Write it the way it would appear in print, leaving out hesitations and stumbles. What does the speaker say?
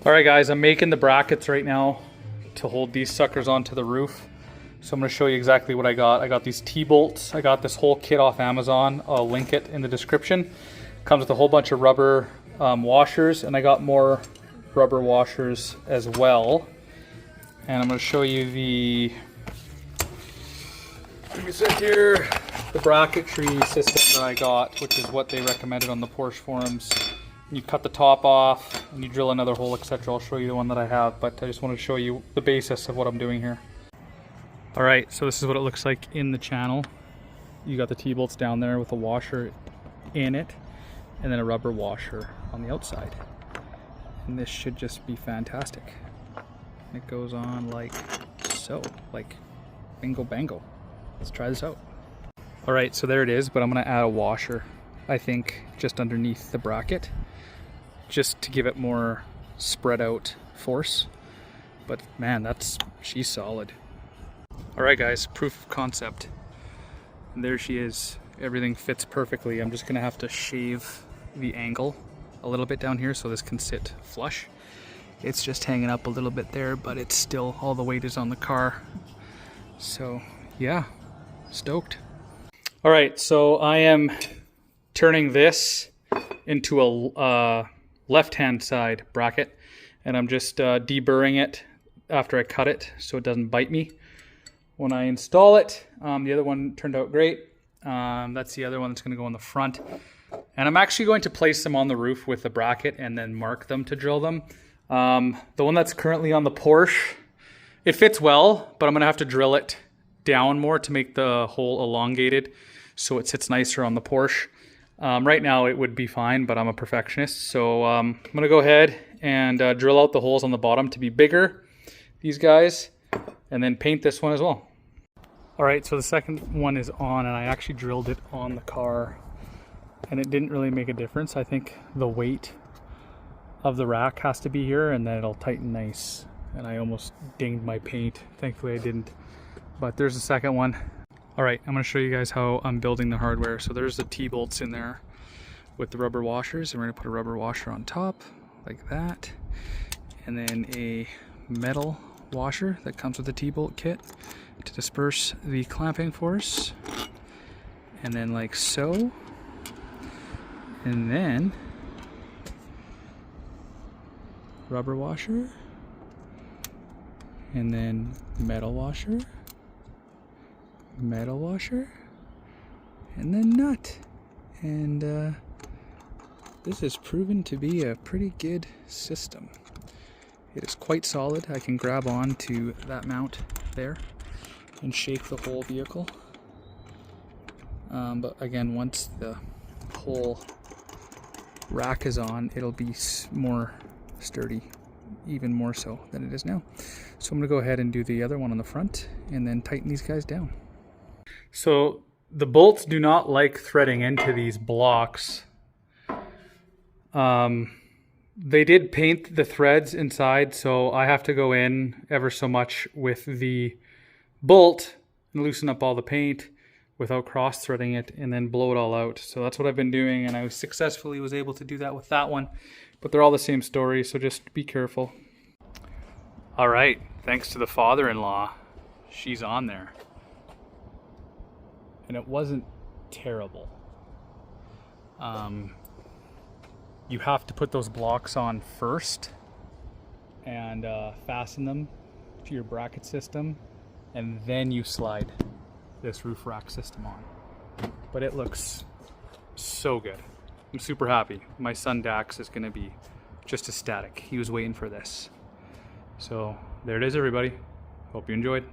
All right, guys, I'm making the brackets right now to hold these suckers onto the roof. So I'm going to show you exactly what I got. I got these T-bolts. I got this whole kit off Amazon. I'll link it in the description. Comes with a whole bunch of rubber washers, and I got more rubber washers as well. And I'm going to show you the, let me sit here, the bracketry system that I got, which is what they recommended on the Porsche forums. You cut the top off and you drill another hole, etc. I'll show you the one that I have, but I just wanted to show you the basis of what I'm doing here. All right, so this is what it looks like in the channel. You got the T-bolts down there with a washer in it, and then a rubber washer on the outside. And this should just be fantastic. It goes on like so, like bingo bango. Let's try this out. All right, so there it is, but I'm gonna add a washer, I think, just underneath the bracket, just to give it more spread out force. But man, she's solid. All right, guys, proof of concept. And there she is. Everything fits perfectly. I'm just gonna have to shave the angle a little bit down here so this can sit flush. It's just hanging up a little bit there, but it's still, all the weight is on the car. So yeah, stoked. All right, so I am turning this into a left-hand side bracket, and I'm just deburring it after I cut it so it doesn't bite me when I install it. The other one turned out great. That's the other one that's going to go on the front, and I'm actually going to place them on the roof with the bracket and then mark them to drill them. The one that's currently on the Porsche, it fits well, but I'm going to have to drill it down more to make the hole elongated so it sits nicer on the Porsche. Right now it would be fine, but I'm a perfectionist, so I'm going to go ahead and drill out the holes on the bottom to be bigger, these guys, and then paint this one as well. All right, so the second one is on, and I actually drilled it on the car, and it didn't really make a difference. I think the weight of the rack has to be here, and then it'll tighten nice. And I almost dinged my paint. Thankfully I didn't. But there's the second one. All right, I'm gonna show you guys how I'm building the hardware. So there's the T-bolts in there with the rubber washers, and we're gonna put a rubber washer on top, like that. And then a metal washer that comes with the T-bolt kit to disperse the clamping force. And then like so. And then rubber washer. And then metal washer. Metal washer, and then nut. And this has proven to be a pretty good system. It is quite solid. I can grab on to that mount there and shake the whole vehicle. But again, once the whole rack is on, it'll be more sturdy, even more so than it is now. So I'm going to go ahead and do the other one on the front and then tighten these guys down. So the bolts do not like threading into these blocks. They did paint the threads inside, so I have to go in ever so much with the bolt and loosen up all the paint without cross-threading it and then blow it all out. So that's what I've been doing, and I successfully was able to do that with that one. But they're all the same story, so just be careful. All right, thanks to the father-in-law, she's on there. And it wasn't terrible. You have to put those blocks on first and fasten them to your bracket system, and then you slide this roof rack system on. But it looks so good. I'm super happy. My son Dax is gonna be just ecstatic. He was waiting for this. So there it is, everybody. Hope you enjoyed.